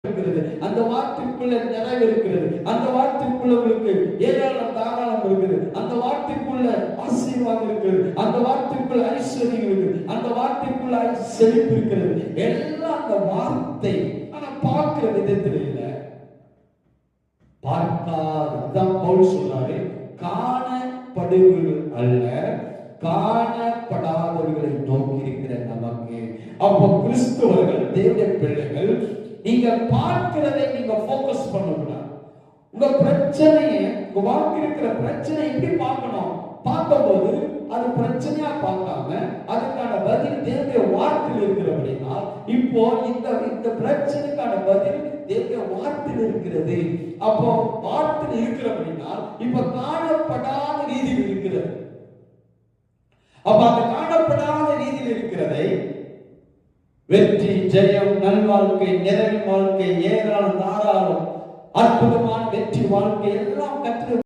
அந்த வார்த்தைக்குள்ள நிறைவு இருக்கிறது. அந்த வார்த்தைக்குள்ள உங்களுக்கு ஏராளம் தாராளம் இருக்குது. அந்த வார்த்தைக்குள்ள ஆசீர்வாதம் இருக்கிறது. அந்த வார்த்தைக்குள்ள ஐஸ்வர்யம் இருக்குது. அந்த வார்த்தைக்குள்ள செழிப்பு இருக்கிறது. எல்லாம் அந்த வார்த்தை. ஆனா பார்க்கிற விதத்தில் இல்லை, பார்க்காதான் பவுல் சொல்றாரு, காணப்படுவது அல்ல காணப்படாதவர்களை நோக்கி இருக்கிற நமக்கு. அப்போ கிறிஸ்தவர்கள், தேவனுடைய பிள்ளைகள், நீங்க பார்க்கிறதை நீங்க போக்கஸ் பண்ணக்கூடாது. உங்க பிரச்சனையை, உங்க வாழ்க்கை இருக்கிற பிரச்சனை எப்படி பார்க்கணும்? பார்க்கும்போது அது பிரச்சனையா பார்க்காம அதுக்கான பதில் தேவனுடைய வார்த்தையில் இருக்கிறபடினா, இப்போ இந்த பிரச்சனைக்கான பதில் தேவனுடைய வார்த்தையில் இருக்கிறது. அப்போ வார்த்தையில் இருக்கிறபடினா இப்ப காணப்படாத ரீதியில் இருக்கிறது. அப்ப அந்த காணப்படாத ரீதியில் இருக்கிறதை வெற்றி, ஜெயம், நல்வாழ்க்கை, நிறைவு வாழ்க்கை, ஏராளம், தாராளம், அற்புதமான வெற்றி வாழ்க்கை எல்லாம்